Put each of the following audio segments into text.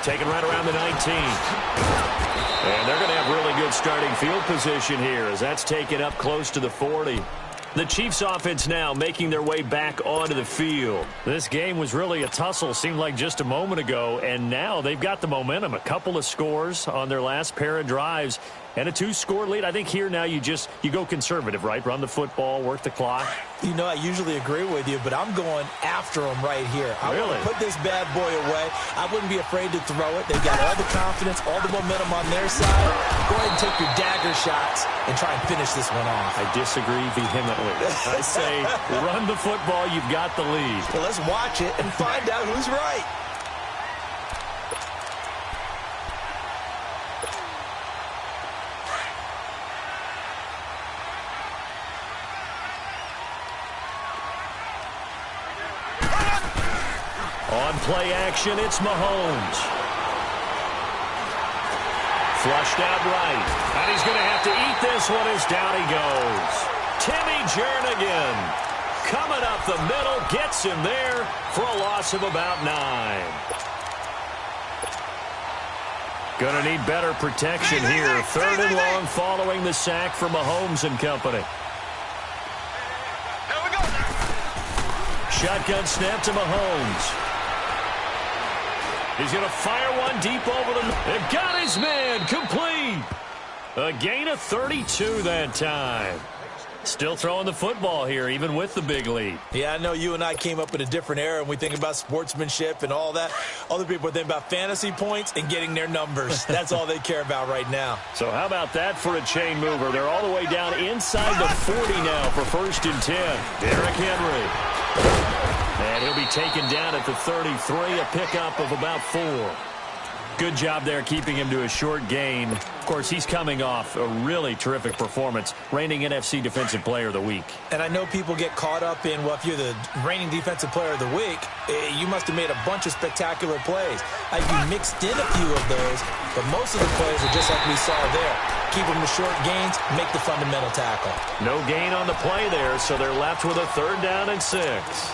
Taken right around the 19. And they're going to have really good starting field position here as that's taken up close to the 40. The Chiefs offense now making their way back onto the field. This game was really a tussle, seemed like just a moment ago, and now they've got the momentum. A couple of scores on their last pair of drives and a 2-score lead. I think here now you go conservative, right? Run the football, work the clock. You know, I usually agree with you, but I'm going after them right here. I really want to put this bad boy away. I wouldn't be afraid to throw it. They've got all the confidence, all the momentum on their side. Go ahead and take your dagger shots and try and finish this one off. I disagree vehemently. I say run the football. You've got the lead. Well, let's watch it and find out who's right. On play action, it's Mahomes. Flushed out right. And he's going to have to eat this one as down he goes. Timmy Jernigan coming up the middle, gets him there for a loss of about 9. Going to need better protection here. 3rd and long following the sack from Mahomes and company. Shotgun snap to Mahomes. He's going to fire one deep over the... They've got his man complete. A gain of 32 that time. Still throwing the football here, even with the big lead. Yeah, I know you and I came up in a different era, and we think about sportsmanship and all that. Other people think about fantasy points and getting their numbers. That's all they care about right now. So how about that for a chain mover? They're all the way down inside the 40 now for 1st and 10. Derrick Henry. And he'll be taken down at the 33, a pickup of about 4. Good job there keeping him to a short gain. Of course, he's coming off a really terrific performance, reigning NFC Defensive Player of the Week. And I know people get caught up in, well, if you're the reigning Defensive Player of the Week, you must have made a bunch of spectacular plays. You mixed in a few of those, but most of the plays are just like we saw there. Keep them to short gains, make the fundamental tackle. No gain on the play there, so they're left with a 3rd down and 6.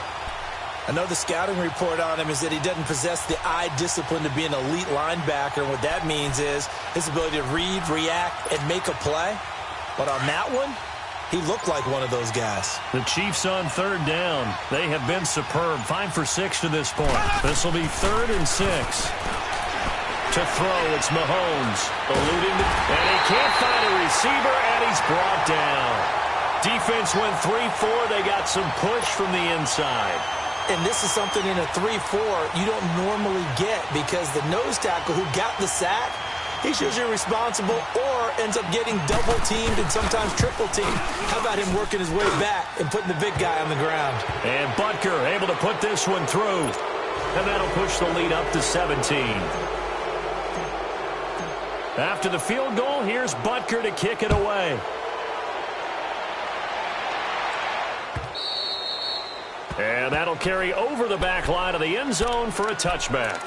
I know the scouting report on him is that he doesn't possess the eye discipline to be an elite linebacker. And what that means is his ability to read, react, and make a play. But on that one, he looked like one of those guys. The Chiefs on 3rd down. They have been superb. 5 for 6 to this point. This will be 3rd and 6. To throw, it's Mahomes. Eluding, and he can't find a receiver, and he's brought down. Defense went 3-4. They got some push from the inside. And this is something in a 3-4 you don't normally get because the nose tackle who got the sack, he's usually responsible or ends up getting double-teamed and sometimes triple-teamed. How about him working his way back and putting the big guy on the ground? And Butker able to put this one through. And that'll push the lead up to 17. After the field goal, here's Butker to kick it away. And that'll carry over the back line of the end zone for a touchback.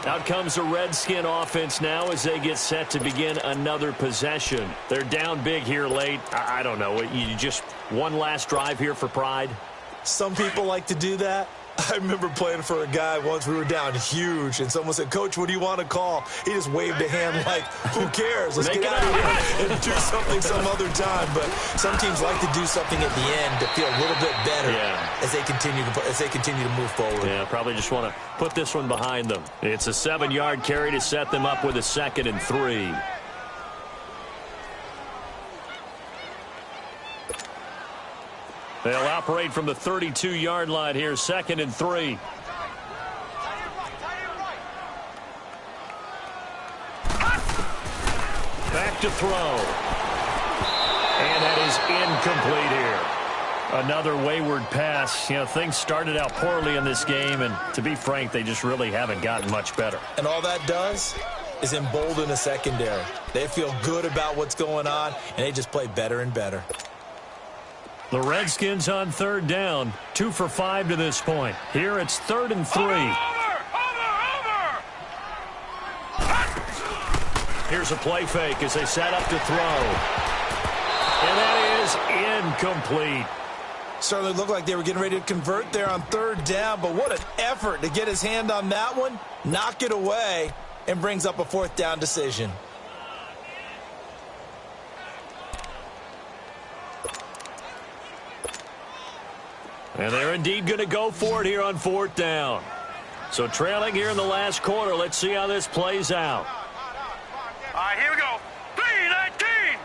Out comes the Redskin offense now as they get set to begin another possession. They're down big here late. I don't know. You just one last drive here for pride? Some people like to do that. I remember playing for a guy once. We were down huge, and someone said, "Coach, what do you want to call?" He just waved a hand like, who cares? Let's get out of here and do something some other time. But some teams like to do something at the end to feel a little bit better as they continue to move forward. Yeah, probably just want to put this one behind them. It's a 7-yard carry to set them up with a 2nd and 3. They'll operate from the 32-yard line here, 2nd and 3. Back to throw. And that is incomplete here. Another wayward pass. You know, things started out poorly in this game, and to be frank, they just really haven't gotten much better. And all that does is embolden the secondary. They feel good about what's going on, and they just play better and better. The Redskins on 3rd down, 2 for 5 to this point. Here it's 3rd and 3. Here's a play fake as they set up to throw. And that is incomplete. Certainly looked like they were getting ready to convert there on 3rd down, but what an effort to get his hand on that one, knock it away, and brings up a 4th down decision. And they're indeed going to go for it here on 4th down. So trailing here in the last quarter. Let's see how this plays out. All right, here we go. 3-19.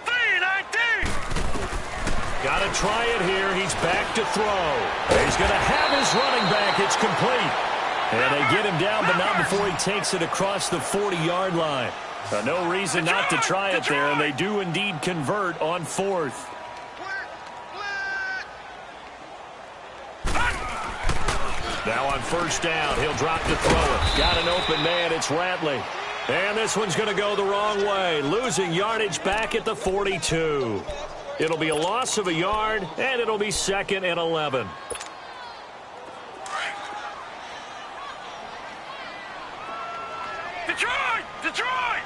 3-19. Got to try it here. He's back to throw. He's going to have his running back. It's complete. And they get him down, but not before he takes it across the 40-yard line. No reason not to try it there, and they do indeed convert on 4th. Now on 1st down, he'll drop to throw it. Got an open man, it's Ratley. And this one's going to go the wrong way, losing yardage back at the 42. It'll be a loss of a yard, and it'll be 2nd and 11. Detroit! Detroit!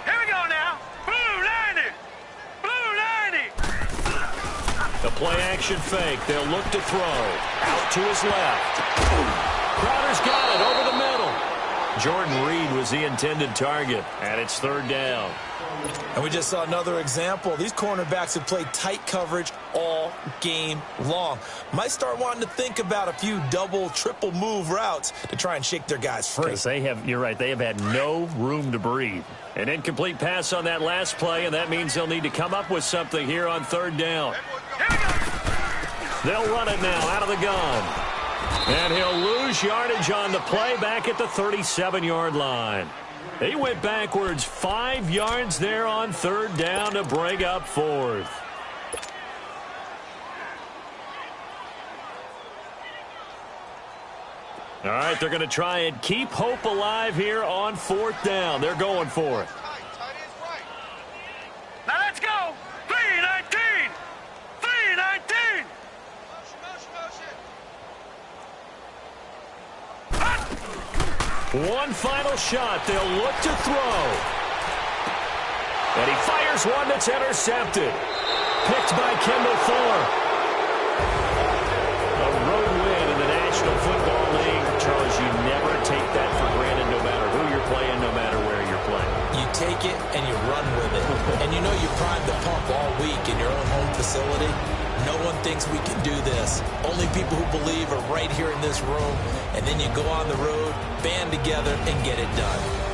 Here we go now. Blue 90. Blue 90. The play-action fake. They'll look to throw. Out to his left. Crowder's got it over the middle. Jordan Reed was the intended target, and it's 3rd down. And we just saw another example. These cornerbacks have played tight coverage all game long. Might start wanting to think about a few double, triple move routes to try and shake their guys free. Because you're right, they have had no room to breathe. An incomplete pass on that last play, and that means they'll need to come up with something here on 3rd down. They'll run it now out of the gun. And he'll lose yardage on the play back at the 37-yard line. He went backwards 5 yards there on 3rd down to bring up 4th. All right, they're going to try and keep hope alive here on 4th down. They're going for it. Now let's go. 3-19. 3-19. One final shot. They'll look to throw. And he fires one that's intercepted. Picked by Kendall Thorne. A road win in the National Football League. Charles, you never take that for granted no matter who you're playing, no matter where you're playing. You take it and you run with it. And you know you primed the pump all week in your own home facility. No one thinks we can do this. Only people who believe are right here in this room. And then you go on the road, band together, and get it done.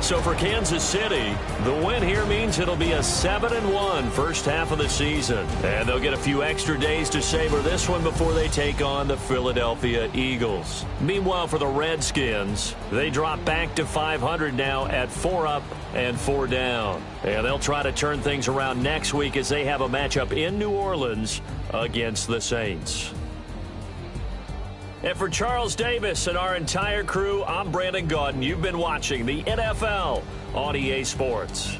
So for Kansas City, the win here means it'll be a 7-1 first half of the season. And they'll get a few extra days to savor this one before they take on the Philadelphia Eagles. Meanwhile, for the Redskins, they drop back to 500 now at 4 up and 4 down. And they'll try to turn things around next week as they have a matchup in New Orleans against the Saints. And for Charles Davis and our entire crew, I'm Brandon Gaudin. You've been watching the NFL on EA Sports.